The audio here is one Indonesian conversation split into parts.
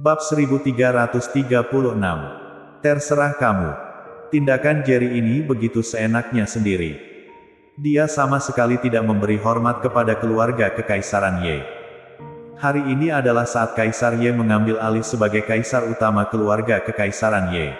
Bab 1336. Terserah kamu. Tindakan Jerry ini begitu seenaknya sendiri. Dia sama sekali tidak memberi hormat kepada keluarga Kekaisaran Ye. Hari ini adalah saat Kaisar Ye mengambil alih sebagai kaisar utama keluarga Kekaisaran Ye.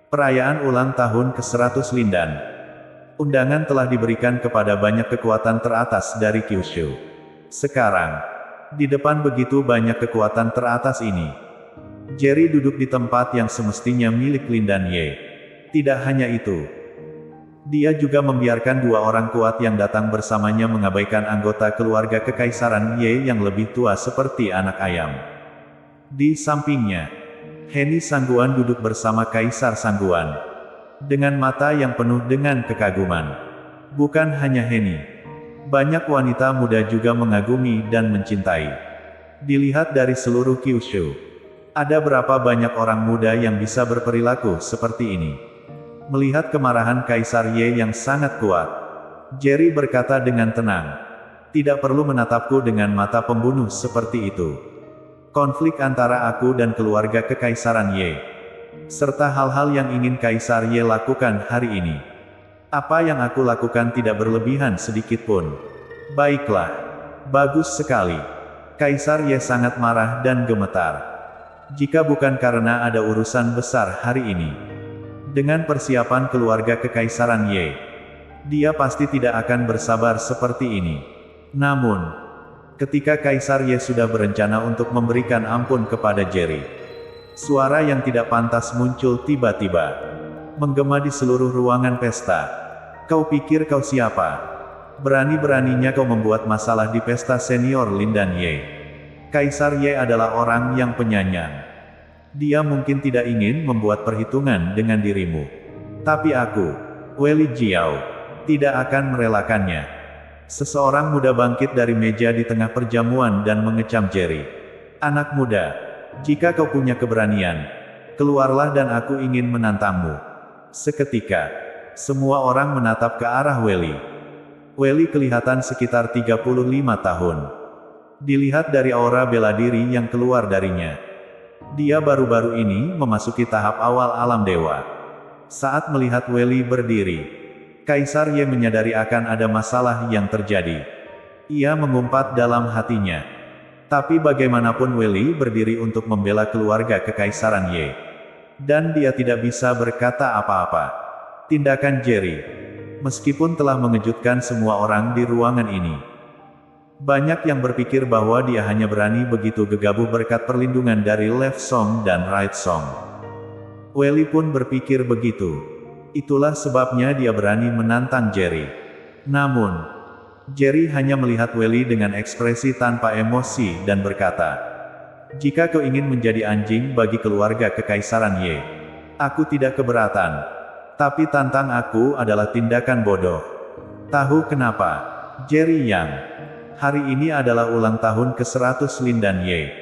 Perayaan ulang tahun ke-100 Lindan. Undangan telah diberikan kepada banyak kekuatan teratas dari Kyushu. Sekarang, di depan begitu banyak kekuatan teratas ini, Jerry duduk di tempat yang semestinya milik Lindan Ye. Tidak hanya itu, dia juga membiarkan dua orang kuat yang datang bersamanya mengabaikan anggota keluarga Kekaisaran Ye yang lebih tua seperti anak ayam. Di sampingnya, Heni Sangguan duduk bersama Kaisar Sangguan, dengan mata yang penuh dengan kekaguman. Bukan hanya Heni, banyak wanita muda juga mengagumi dan mencintai. Dilihat dari seluruh Kyushu, ada berapa banyak orang muda yang bisa berperilaku seperti ini. Melihat kemarahan Kaisar Ye yang sangat kuat, Jerry berkata dengan tenang, "Tidak perlu menatapku dengan mata pembunuh seperti itu. Konflik antara aku dan keluarga Kekaisaran Ye, serta hal-hal yang ingin Kaisar Ye lakukan hari ini. Apa yang aku lakukan tidak berlebihan sedikit pun." "Baiklah. Bagus sekali." Kaisar Ye sangat marah dan gemetar. Jika bukan karena ada urusan besar hari ini dengan persiapan keluarga Kekaisaran Ye, dia pasti tidak akan bersabar seperti ini. Namun, ketika Kaisar Ye sudah berencana untuk memberikan ampun kepada Jerry, suara yang tidak pantas muncul tiba-tiba, menggema di seluruh ruangan pesta. "Kau pikir kau siapa? Berani-beraninya kau membuat masalah di pesta senior Lindan Ye. Kaisar Ye adalah orang yang penyayang. Dia mungkin tidak ingin membuat perhitungan dengan dirimu. Tapi aku, Weli Jiao, tidak akan merelakannya." Seseorang muda bangkit dari meja di tengah perjamuan dan mengecam Jerry. "Anak muda, jika kau punya keberanian, keluarlah dan aku ingin menantangmu." Seketika, semua orang menatap ke arah Weli. Weli kelihatan sekitar 35 tahun. Dilihat dari aura bela diri yang keluar darinya, dia baru-baru ini memasuki tahap awal alam dewa. Saat melihat Weli berdiri, Kaisar Ye menyadari akan ada masalah yang terjadi. Ia mengumpat dalam hatinya. Tapi bagaimanapun Weli berdiri untuk membela keluarga Kekaisaran Ye, dan dia tidak bisa berkata apa-apa. Tindakan Jerry, meskipun telah mengejutkan semua orang di ruangan ini, banyak yang berpikir bahwa dia hanya berani begitu gegabah berkat perlindungan dari Left Song dan Right Song. Weli pun berpikir begitu. Itulah sebabnya dia berani menantang Jerry. Namun, Jerry hanya melihat Weli dengan ekspresi tanpa emosi dan berkata, "Jika kau ingin menjadi anjing bagi keluarga Kekaisaran Ye, aku tidak keberatan. Tapi tantang aku adalah tindakan bodoh. Tahu kenapa, Jerry Yang? Hari ini adalah ulang tahun ke-100 Lindan Ye.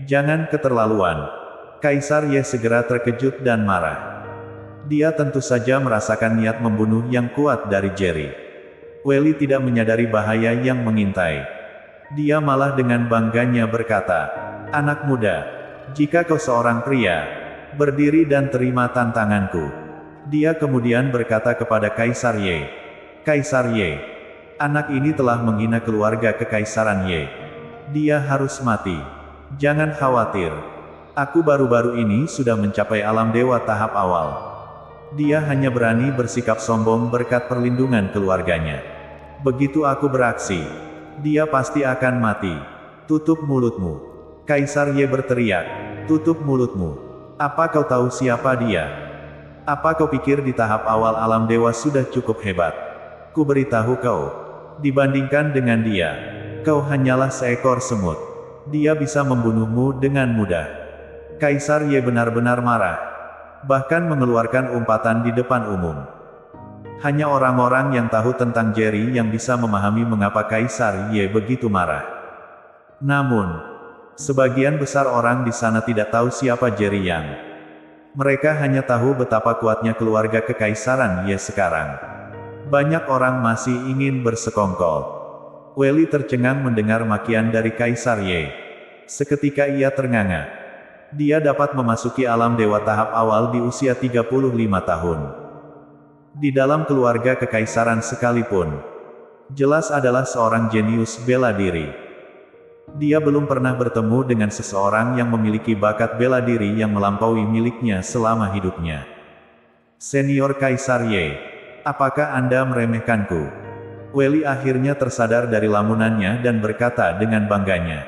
Jangan keterlaluan." Kaisar Ye segera terkejut dan marah. Dia tentu saja merasakan niat membunuh yang kuat dari Jerry. Weli tidak menyadari bahaya yang mengintai. Dia malah dengan bangganya berkata, "Anak muda, jika kau seorang pria, berdiri dan terima tantanganku." Dia kemudian berkata kepada Kaisar Ye, "Kaisar Ye, anak ini telah menghina keluarga Kekaisaran Ye. Dia harus mati. Jangan khawatir. Aku baru-baru ini sudah mencapai alam dewa tahap awal. Dia hanya berani bersikap sombong berkat perlindungan keluarganya. Begitu aku beraksi, dia pasti akan mati. Tutup mulutmu." Kaisar Ye berteriak, "Tutup mulutmu. Apa kau tahu siapa dia? Apa kau pikir di tahap awal alam dewa sudah cukup hebat? Ku beritahu kau, dibandingkan dengan dia, kau hanyalah seekor semut. Dia bisa membunuhmu dengan mudah." Kaisar Ye benar-benar marah, bahkan mengeluarkan umpatan di depan umum. Hanya orang-orang yang tahu tentang Jerry yang bisa memahami mengapa Kaisar Ye begitu marah. Namun, sebagian besar orang di sana tidak tahu siapa Jerry Yang. Mereka hanya tahu betapa kuatnya keluarga Kekaisaran Ye sekarang. Banyak orang masih ingin bersekongkol. Weli tercengang mendengar makian dari Kaisar Ye. Seketika ia ternganga. Dia dapat memasuki alam dewa tahap awal di usia 35 tahun. Di dalam keluarga kekaisaran sekalipun, jelas adalah seorang jenius bela diri. Dia belum pernah bertemu dengan seseorang yang memiliki bakat bela diri yang melampaui miliknya selama hidupnya. Senior Kaisar Ye, apakah Anda meremehkanku? Weli akhirnya tersadar dari lamunannya dan berkata dengan bangganya.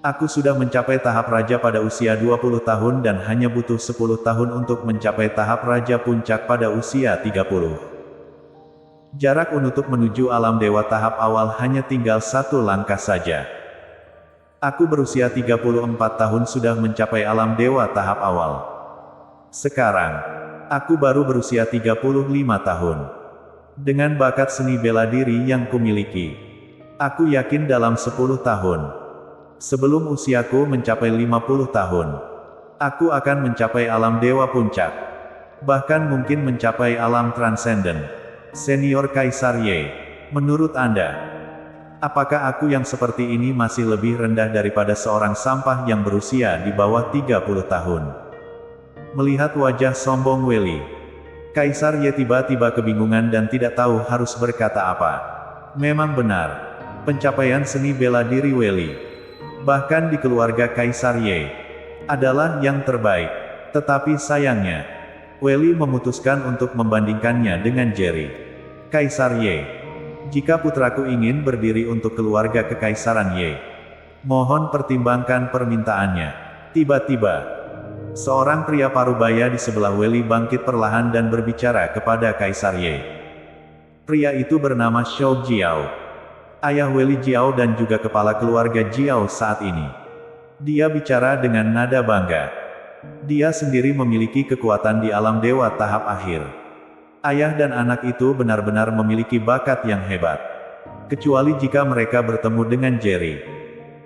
Aku sudah mencapai tahap raja pada usia 20 tahun dan hanya butuh 10 tahun untuk mencapai tahap raja puncak pada usia 30. Jarak untuk menuju alam dewa tahap awal hanya tinggal satu langkah saja. Aku berusia 34 tahun sudah mencapai alam dewa tahap awal. Sekarang, aku baru berusia 35 tahun. Dengan bakat seni bela diri yang kumiliki, aku yakin dalam 10 tahun, sebelum usiaku mencapai 50 tahun, aku akan mencapai alam dewa puncak. Bahkan mungkin mencapai alam transenden. Senior Kaisar Ye, menurut Anda, apakah aku yang seperti ini masih lebih rendah daripada seorang sampah yang berusia di bawah 30 tahun? Melihat wajah sombong Weli, Kaisar Ye tiba-tiba kebingungan dan tidak tahu harus berkata apa. Memang benar, pencapaian seni bela diri Weli, bahkan di keluarga Kaisar Ye, adalah yang terbaik. Tetapi sayangnya, Weli memutuskan untuk membandingkannya dengan Jerry. Kaisar Ye, jika putraku ingin berdiri untuk keluarga kekaisaran Ye, mohon pertimbangkan permintaannya. Tiba-tiba, seorang pria parubaya di sebelah Weli bangkit perlahan dan berbicara kepada Kaisar Ye. Pria itu bernama Shou Jiao, ayah Weli Jiao dan juga kepala keluarga Jiao saat ini. Dia bicara dengan nada bangga. Dia sendiri memiliki kekuatan di alam dewa tahap akhir. Ayah dan anak itu benar-benar memiliki bakat yang hebat. Kecuali jika mereka bertemu dengan Jerry.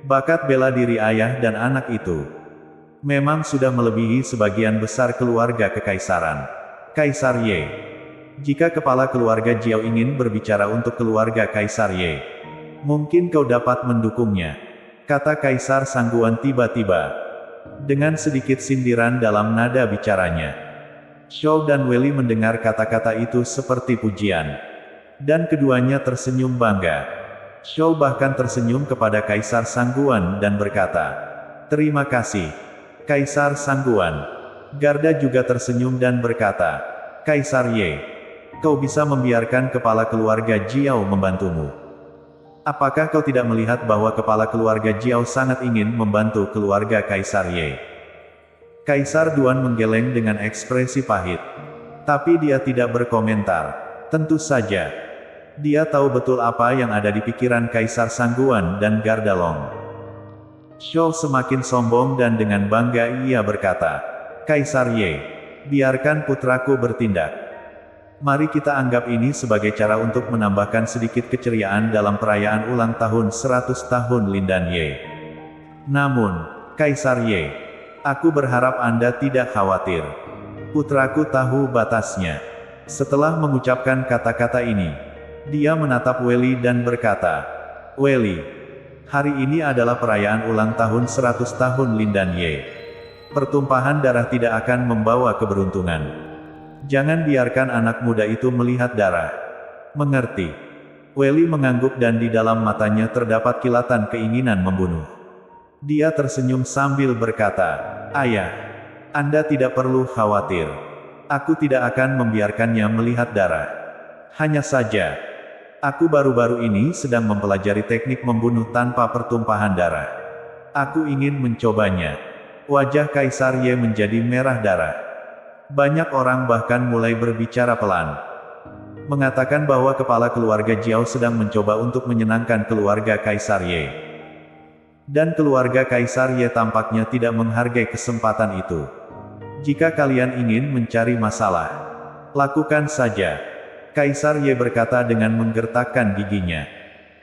Bakat bela diri ayah dan anak itu memang sudah melebihi sebagian besar keluarga kekaisaran. Kaisar Ye, jika kepala keluarga Jiao ingin berbicara untuk keluarga Kaisar Ye, mungkin kau dapat mendukungnya, kata Kaisar Sangguan tiba-tiba, dengan sedikit sindiran dalam nada bicaranya. Shou dan Weli mendengar kata-kata itu seperti pujian, dan keduanya tersenyum bangga. Shou bahkan tersenyum kepada Kaisar Sangguan dan berkata, "Terima kasih, Kaisar Sangguan." Garda juga tersenyum dan berkata, "Kaisar Ye, kau bisa membiarkan kepala keluarga Jiao membantumu. Apakah kau tidak melihat bahwa kepala keluarga Jiao sangat ingin membantu keluarga Kaisar Ye?" Kaisar Duan menggeleng dengan ekspresi pahit. Tapi dia tidak berkomentar. Tentu saja, dia tahu betul apa yang ada di pikiran Kaisar Sangguan dan Garda Long. Shou semakin sombong dan dengan bangga ia berkata, "Kaisar Ye, biarkan putraku bertindak. Mari kita anggap ini sebagai cara untuk menambahkan sedikit keceriaan dalam perayaan ulang tahun 100 tahun Lindan Ye. Namun, Kaisar Ye, aku berharap Anda tidak khawatir. Putraku tahu batasnya." Setelah mengucapkan kata-kata ini, dia menatap Weli dan berkata, "Weli, hari ini adalah perayaan ulang tahun 100 tahun Lindan Ye. Pertumpahan darah tidak akan membawa keberuntungan. Jangan biarkan anak muda itu melihat darah. Mengerti?" Weli mengangguk dan di dalam matanya terdapat kilatan keinginan membunuh. Dia tersenyum sambil berkata, "Ayah, Anda tidak perlu khawatir. Aku tidak akan membiarkannya melihat darah. Hanya saja, aku baru-baru ini sedang mempelajari teknik membunuh tanpa pertumpahan darah. Aku ingin mencobanya." Wajah Kaisar Ye menjadi merah darah. Banyak orang bahkan mulai berbicara pelan, mengatakan bahwa kepala keluarga Jiao sedang mencoba untuk menyenangkan keluarga Kaisar Ye. Dan keluarga Kaisar Ye tampaknya tidak menghargai kesempatan itu. Jika kalian ingin mencari masalah, lakukan saja, Kaisar Ye berkata dengan menggertakkan giginya.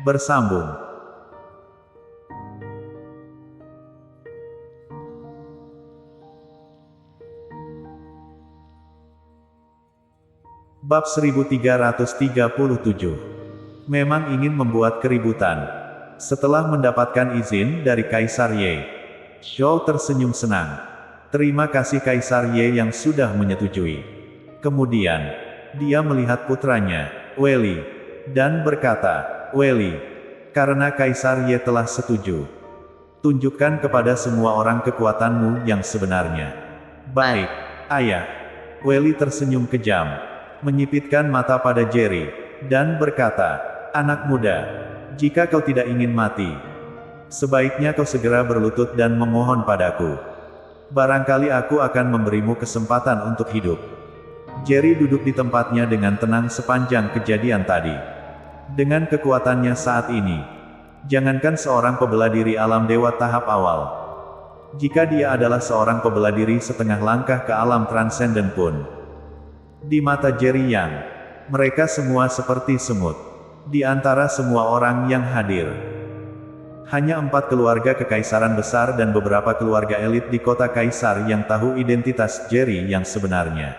Bersambung. Bab 1337. Memang ingin membuat keributan. Setelah mendapatkan izin dari Kaisar Ye, Zhou tersenyum senang. Terima kasih Kaisar Ye yang sudah menyetujui. Kemudian, dia melihat putranya, Weili, dan berkata, Weili, karena Kaisar Ye telah setuju, tunjukkan kepada semua orang kekuatanmu yang sebenarnya. Baik, ayah. Weili tersenyum kejam, menyipitkan mata pada Jerry, dan berkata, anak muda, jika kau tidak ingin mati, sebaiknya kau segera berlutut dan memohon padaku. Barangkali aku akan memberimu kesempatan untuk hidup. Jerry duduk di tempatnya dengan tenang sepanjang kejadian tadi. Dengan kekuatannya saat ini, jangankan seorang pebela diri alam dewa tahap awal, jika dia adalah seorang pebela diri setengah langkah ke alam transenden pun, di mata Jerry Yang, mereka semua seperti semut. Di antara semua orang yang hadir, hanya 4 keluarga kekaisaran besar dan beberapa keluarga elit di kota kaisar yang tahu identitas Jerry yang sebenarnya.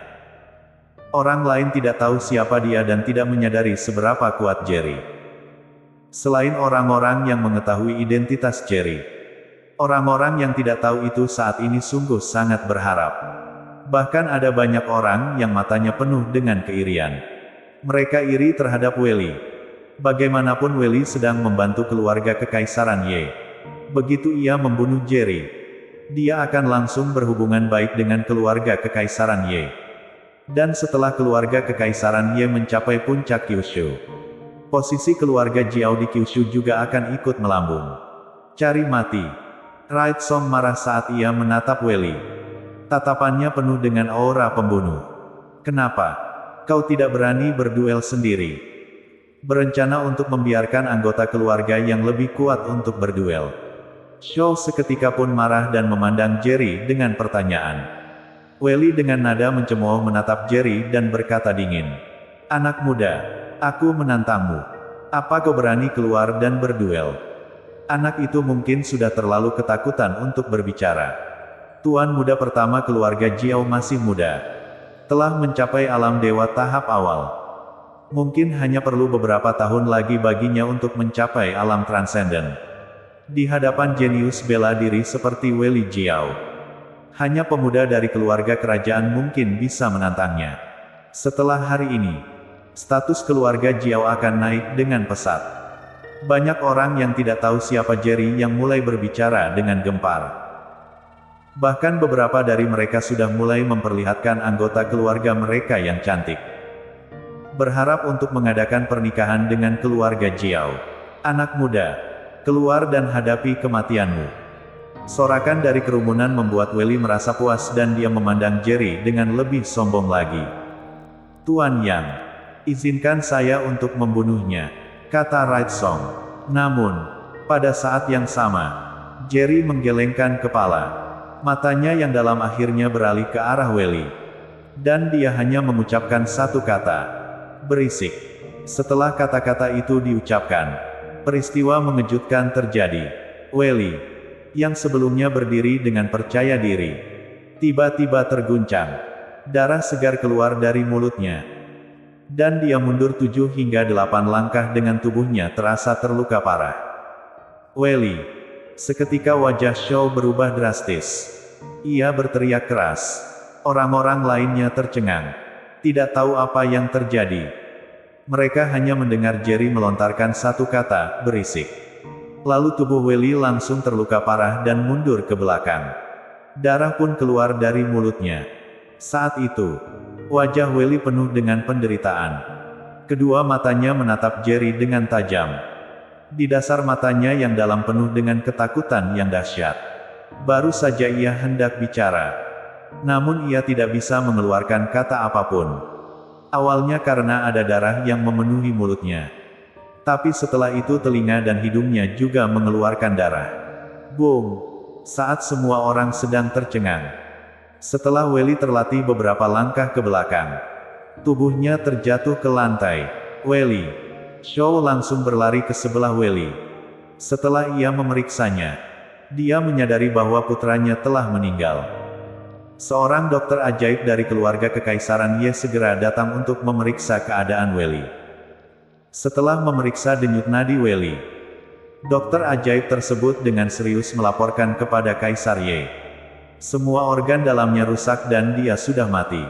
Orang lain tidak tahu siapa dia dan tidak menyadari seberapa kuat Jerry. Selain orang-orang yang mengetahui identitas Jerry, orang-orang yang tidak tahu itu saat ini sungguh sangat berharap. Bahkan ada banyak orang yang matanya penuh dengan keirian. Mereka iri terhadap Weili. Bagaimanapun Weili sedang membantu keluarga kekaisaran Ye. Begitu ia membunuh Jerry, dia akan langsung berhubungan baik dengan keluarga kekaisaran Ye. Dan setelah keluarga kekaisaran Ye mencapai puncak Kyushu, posisi keluarga Jiao di Kyushu juga akan ikut melambung. Cari mati. Raid Song marah saat ia menatap Weili. Tatapannya penuh dengan aura pembunuh. Kenapa kau tidak berani berduel sendiri? Berencana untuk membiarkan anggota keluarga yang lebih kuat untuk berduel. Zhou seketika pun marah dan memandang Jerry dengan pertanyaan. Weili dengan nada mencemooh menatap Jerry dan berkata dingin. Anak muda, aku menantangmu. Apa kau berani keluar dan berduel? Anak itu mungkin sudah terlalu ketakutan untuk berbicara. Tuan muda pertama keluarga Jiao masih muda. Telah mencapai alam dewa tahap awal. Mungkin hanya perlu beberapa tahun lagi baginya untuk mencapai alam transenden. Di hadapan jenius bela diri seperti Weili Jiao, hanya pemuda dari keluarga kerajaan mungkin bisa menantangnya. Setelah hari ini, status keluarga Jiao akan naik dengan pesat. Banyak orang yang tidak tahu siapa Jerry yang mulai berbicara dengan gempar. Bahkan beberapa dari mereka sudah mulai memperlihatkan anggota keluarga mereka yang cantik, berharap untuk mengadakan pernikahan dengan keluarga Jiao. Anak muda, keluar dan hadapi kematianmu. Sorakan dari kerumunan membuat Weili merasa puas dan dia memandang Jerry dengan lebih sombong lagi. Tuan Yang, izinkan saya untuk membunuhnya, kata Raid Song. Namun, pada saat yang sama, Jerry menggelengkan kepala. Matanya yang dalam akhirnya beralih ke arah Weili. Dan dia hanya mengucapkan satu kata. Berisik. Setelah kata-kata itu diucapkan, peristiwa mengejutkan terjadi. Weili, yang sebelumnya berdiri dengan percaya diri, tiba-tiba terguncang. Darah segar keluar dari mulutnya. Dan dia mundur 7 hingga 8 langkah dengan tubuhnya terasa terluka parah. Weili. Seketika wajah Zhou berubah drastis. Ia berteriak keras. Orang-orang lainnya tercengang. Tidak tahu apa yang terjadi. Mereka hanya mendengar Jerry melontarkan satu kata, berisik. Lalu tubuh Weili langsung terluka parah dan mundur ke belakang. Darah pun keluar dari mulutnya. Saat itu, wajah Weili penuh dengan penderitaan. Kedua matanya menatap Jerry dengan tajam. Di dasar matanya yang dalam penuh dengan ketakutan yang dahsyat. Baru saja ia hendak bicara. Namun ia tidak bisa mengeluarkan kata apapun. Awalnya karena ada darah yang memenuhi mulutnya. Tapi setelah itu telinga dan hidungnya juga mengeluarkan darah. Boom! Saat semua orang sedang tercengang. Setelah Weili terlatih beberapa langkah ke belakang, tubuhnya terjatuh ke lantai. Weili. Zhou langsung berlari ke sebelah Weili. Setelah ia memeriksanya, dia menyadari bahwa putranya telah meninggal. Seorang dokter ajaib dari keluarga kekaisaran Ye segera datang untuk memeriksa keadaan Weili. Setelah memeriksa denyut nadi Weili, Dokter ajaib tersebut dengan serius melaporkan kepada Kaisar Ye. Semua organ dalamnya rusak dan dia sudah mati.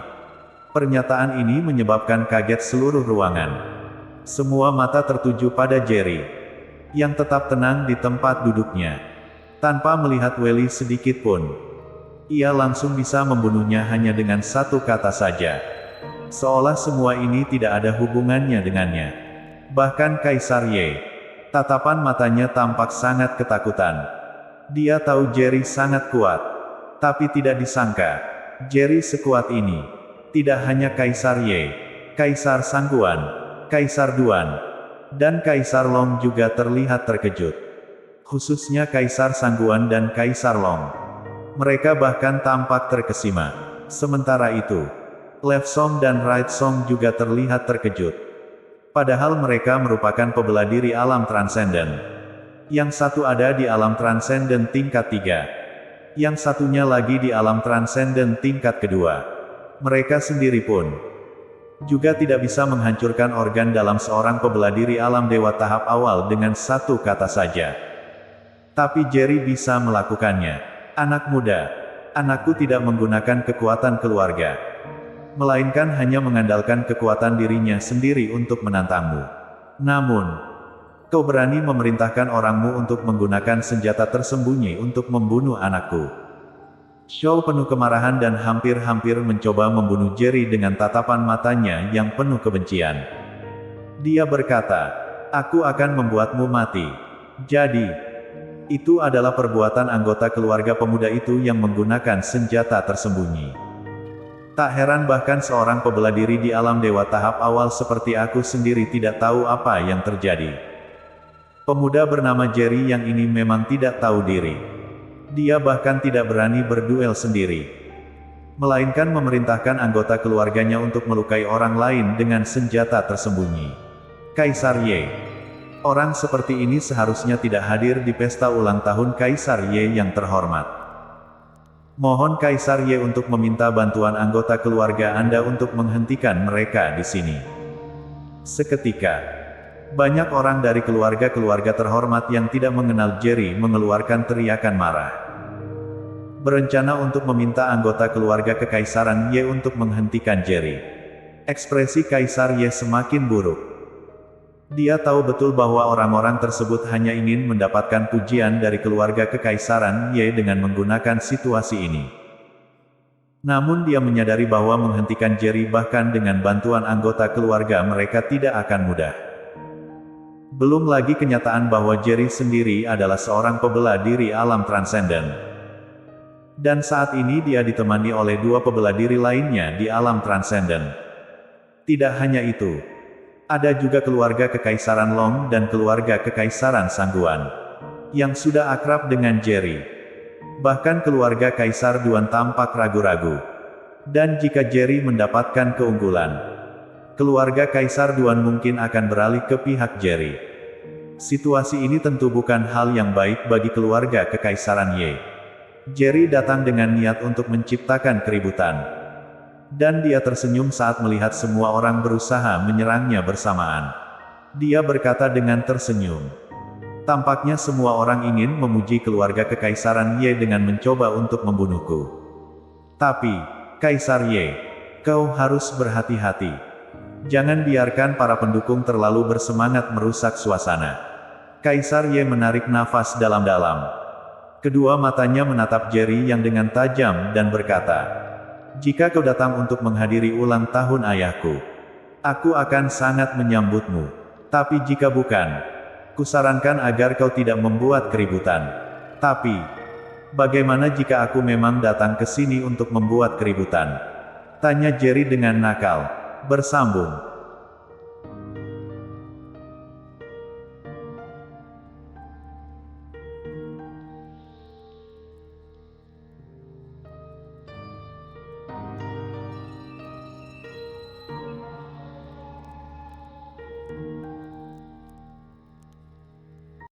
Pernyataan ini menyebabkan kaget seluruh ruangan. Semua mata tertuju pada Jerry, yang tetap tenang di tempat duduknya, tanpa melihat Welly sedikit pun. Ia langsung bisa membunuhnya hanya dengan satu kata saja. Seolah semua ini tidak ada hubungannya dengannya. Bahkan Kaisar Ye, tatapan matanya tampak sangat ketakutan. Dia tahu Jerry sangat kuat. Tapi tidak disangka, Jerry sekuat ini. Tidak hanya Kaisar Ye, Kaisar Sangguan, Kaisar Duan, dan Kaisar Long juga terlihat terkejut. Khususnya Kaisar Sangguan dan Kaisar Long. Mereka bahkan tampak terkesima. Sementara itu, Left Song dan Right Song juga terlihat terkejut. Padahal mereka merupakan pebela diri alam transenden. Yang satu ada di alam transenden tingkat 3. Yang satunya lagi di alam transenden tingkat kedua. Mereka sendiri pun juga tidak bisa menghancurkan organ dalam seorang pebela diri alam dewa tahap awal dengan satu kata saja. Tapi Jerry bisa melakukannya. Anak muda, anakku tidak menggunakan kekuatan keluarga, melainkan hanya mengandalkan kekuatan dirinya sendiri untuk menantangmu. Namun, kau berani memerintahkan orangmu untuk menggunakan senjata tersembunyi untuk membunuh anakku. Shaw penuh kemarahan dan hampir-hampir mencoba membunuh Jerry dengan tatapan matanya yang penuh kebencian. Dia berkata, "Aku akan membuatmu mati." Jadi, itu adalah perbuatan anggota keluarga pemuda itu yang menggunakan senjata tersembunyi. Tak heran bahkan seorang pebela diri di alam dewa tahap awal seperti aku sendiri tidak tahu apa yang terjadi. Pemuda bernama Jerry yang ini memang tidak tahu diri. Dia bahkan tidak berani berduel sendiri, melainkan memerintahkan anggota keluarganya untuk melukai orang lain dengan senjata tersembunyi. Kaisar Ye. Orang seperti ini seharusnya tidak hadir di pesta ulang tahun Kaisar Ye yang terhormat. Mohon Kaisar Ye untuk meminta bantuan anggota keluarga Anda untuk menghentikan mereka di sini. Seketika, banyak orang dari keluarga-keluarga terhormat yang tidak mengenal Jerry mengeluarkan teriakan marah. Berencana untuk meminta anggota keluarga Kekaisaran Ye untuk menghentikan Jerry. Ekspresi Kaisar Ye semakin buruk. Dia tahu betul bahwa orang-orang tersebut hanya ingin mendapatkan pujian dari keluarga Kekaisaran Ye dengan menggunakan situasi ini. Namun dia menyadari bahwa menghentikan Jerry bahkan dengan bantuan anggota keluarga mereka tidak akan mudah. Belum lagi kenyataan bahwa Jerry sendiri adalah seorang pebela diri alam transenden. Dan saat ini dia ditemani oleh dua pebela diri lainnya di alam transenden. Tidak hanya itu, ada juga keluarga Kekaisaran Long dan keluarga Kekaisaran Sangguan, yang sudah akrab dengan Jerry. Bahkan keluarga Kaisar Duan tampak ragu-ragu. Dan jika Jerry mendapatkan keunggulan, keluarga Kaisar Duan mungkin akan beralih ke pihak Jerry. Situasi ini tentu bukan hal yang baik bagi keluarga Kekaisaran Ye. Jerry datang dengan niat untuk menciptakan keributan. Dan dia tersenyum saat melihat semua orang berusaha menyerangnya bersamaan. Dia berkata dengan tersenyum. Tampaknya semua orang ingin memuji keluarga Kekaisaran Ye dengan mencoba untuk membunuhku. Tapi, Kaisar Ye, kau harus berhati-hati. Jangan biarkan para pendukung terlalu bersemangat merusak suasana. Kaisar Ye menarik nafas dalam-dalam. Kedua matanya menatap Jerry yang dengan tajam dan berkata, "Jika kau datang untuk menghadiri ulang tahun ayahku, aku akan sangat menyambutmu. Tapi jika bukan, kusarankan agar kau tidak membuat keributan." "Tapi, bagaimana jika aku memang datang ke sini untuk membuat keributan?" tanya Jerry dengan nakal. Bersambung.